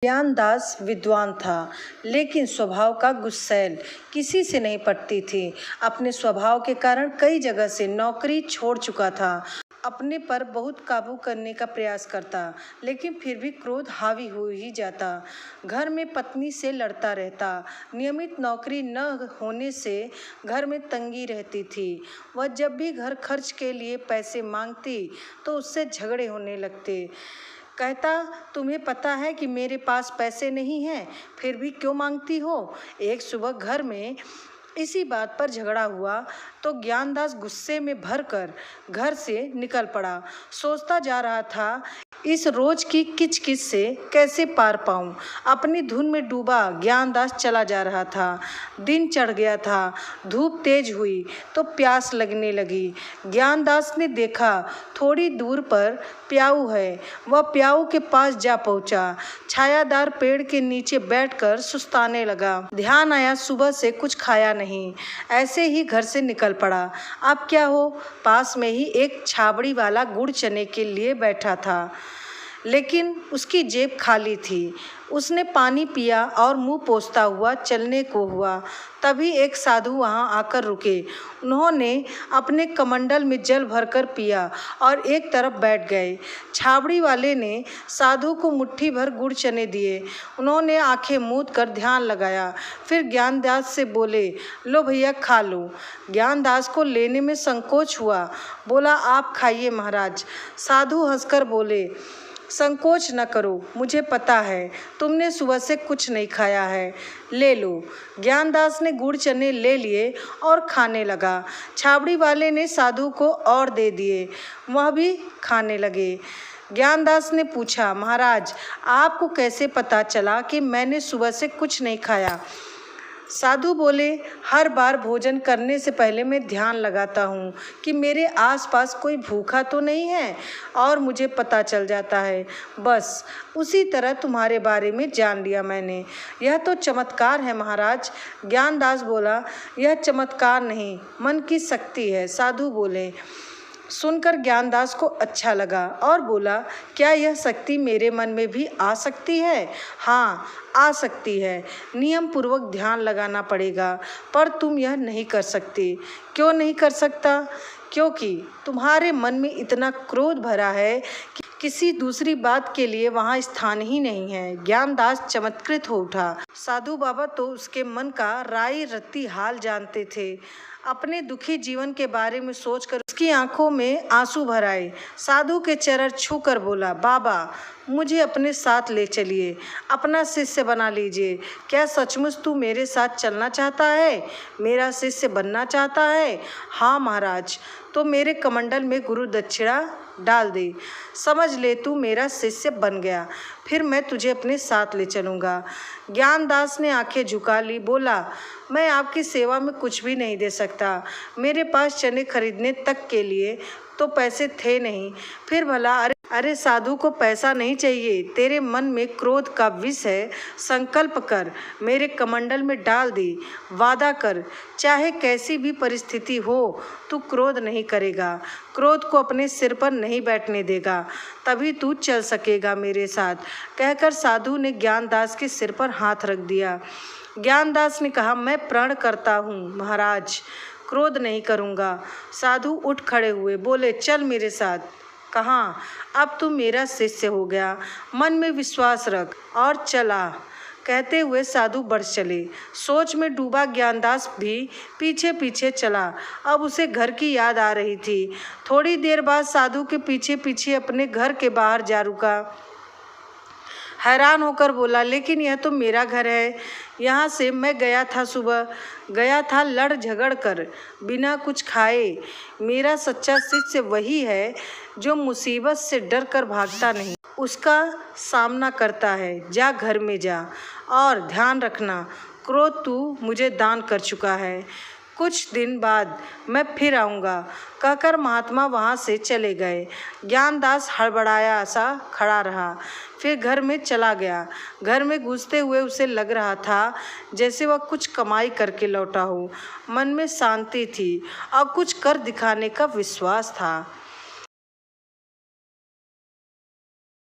ज्ञानदास विद्वान था, लेकिन स्वभाव का गुस्सैल, किसी से नहीं पटती थी। अपने स्वभाव के कारण कई जगह से नौकरी छोड़ चुका था। अपने पर बहुत काबू करने का प्रयास करता, लेकिन फिर भी क्रोध हावी हो ही जाता। घर में पत्नी से लड़ता रहता। नियमित नौकरी न होने से घर में तंगी रहती थी। वह जब भी घर खर्च के लिए पैसे मांगती तो उससे झगड़े होने लगते। कहता, तुम्हें पता है कि मेरे पास पैसे नहीं हैं, फिर भी क्यों मांगती हो। एक सुबह घर में इसी बात पर झगड़ा हुआ तो ज्ञानदास गुस्से में भरकर घर से निकल पड़ा। सोचता जा रहा था, इस रोज की किचकिच से कैसे पार पाऊं। अपनी धुन में डूबा ज्ञानदास चला जा रहा था। दिन चढ़ गया था। धूप तेज हुई तो प्यास लगने लगी। ज्ञानदास ने देखा थोड़ी दूर पर प्याऊ है। वह प्याऊ के पास जा पहुंचा। छायादार पेड़ के नीचे बैठकर सुस्ताने लगा। ध्यान आया सुबह से कुछ खाया नहीं, ऐसे ही घर से निकल पड़ा। अब क्या हो, पास में ही एक छाबड़ी वाला गुड़ चने के लिए बैठा था, लेकिन उसकी जेब खाली थी। उसने पानी पिया और मुंह पोंछता हुआ चलने को हुआ। तभी एक साधु वहां आकर रुके। उन्होंने अपने कमंडल में जल भरकर पिया और एक तरफ बैठ गए। छाबड़ी वाले ने साधु को मुट्ठी भर गुड़ चने दिए। उन्होंने आंखें मूंद कर ध्यान लगाया, फिर ज्ञानदास से बोले, लो भैया खा लो। ज्ञानदास को लेने में संकोच हुआ। बोला, आप खाइए महाराज। साधु हंसकर बोले, संकोच न करो, मुझे पता है तुमने सुबह से कुछ नहीं खाया है, ले लो। ज्ञानदास ने गुड़ चने ले लिए और खाने लगा। छाबड़ी वाले ने साधु को और दे दिए, वह भी खाने लगे। ज्ञानदास ने पूछा, महाराज आपको कैसे पता चला कि मैंने सुबह से कुछ नहीं खाया। साधु बोले, हर बार भोजन करने से पहले मैं ध्यान लगाता हूँ कि मेरे आसपास कोई भूखा तो नहीं है और मुझे पता चल जाता है। बस उसी तरह तुम्हारे बारे में जान लिया मैंने। यह तो चमत्कार है महाराज। ज्ञानदास बोला, यह चमत्कार नहीं, मन की शक्ति है। साधु बोले। सुनकर ज्ञानदास को अच्छा लगा और बोला, क्या यह शक्ति मेरे मन में भी आ सकती है। हाँ, आ सकती है। नियम पूर्वक ध्यान लगाना पड़ेगा, पर तुम यह नहीं कर सकते। क्यों नहीं कर सकता। क्योंकि तुम्हारे मन में इतना क्रोध भरा है कि किसी दूसरी बात के लिए वहाँ स्थान ही नहीं है। ज्ञानदास चमत्कृत हो उठा। साधु बाबा तो उसके मन का राई रत्ती हाल जानते थे। अपने दुखी जीवन के बारे में सोचकर उसकी आंखों में आंसू भर आए। साधु के चरण छूकर बोला, बाबा मुझे अपने साथ ले चलिए, अपना शिष्य बना लीजिए। क्या सचमुच तू मेरे साथ चलना चाहता है, मेरा शिष्य बनना चाहता है। हाँ महाराज, तो मेरे कमंडल में गुरु दक्षिणा डाल दे। समझ ले तू मेरा शिष्य बन गया, फिर मैं तुझे अपने साथ ले चलूँगा। ज्ञानदास ने आंखें झुका ली। बोला, मैं आपकी सेवा में कुछ भी नहीं दे सकता। मेरे पास चने खरीदने तक के लिए तो पैसे थे नहीं। फिर भला अरे साधु को पैसा नहीं चाहिए। तेरे मन में क्रोध का विष है, संकल्प कर, मेरे कमंडल में डाल दे। वादा कर, चाहे कैसी भी परिस्थिति हो तू क्रोध नहीं करेगा, क्रोध को अपने सिर पर नहीं बैठने देगा, तभी तू चल सकेगा मेरे साथ। कहकर साधु ने ज्ञानदास के सिर पर हाथ रख दिया। ज्ञानदास ने कहा, मैं प्रण करता हूँ महाराज, क्रोध नहीं करूँगा। साधु उठ खड़े हुए, बोले, चल मेरे साथ। कहाँ, अब तू मेरा शिष्य हो गया, मन में विश्वास रख और चला। कहते हुए साधु बढ़ चले। सोच में डूबा ज्ञानदास भी पीछे पीछे चला। अब उसे घर की याद आ रही थी। थोड़ी देर बाद साधु के पीछे पीछे अपने घर के बाहर जा रुका। हैरान होकर बोला, लेकिन यह तो मेरा घर है। यहाँ से मैं गया था, सुबह गया था लड़ झगड़ कर, बिना कुछ खाए। मेरा सच्चा शिष्य वही है जो मुसीबत से डर कर भागता नहीं, उसका सामना करता है। जा घर में जा और ध्यान रखना, क्रोध तू मुझे दान कर चुका है। कुछ दिन बाद मैं फिर आऊँगा। कहकर महात्मा वहाँ से चले गए। ज्ञानदास हड़बड़ाया सा खड़ा रहा, फिर घर में चला गया। घर में घुसते हुए उसे लग रहा था जैसे वह कुछ कमाई करके लौटा हो। मन में शांति थी और कुछ कर दिखाने का विश्वास था।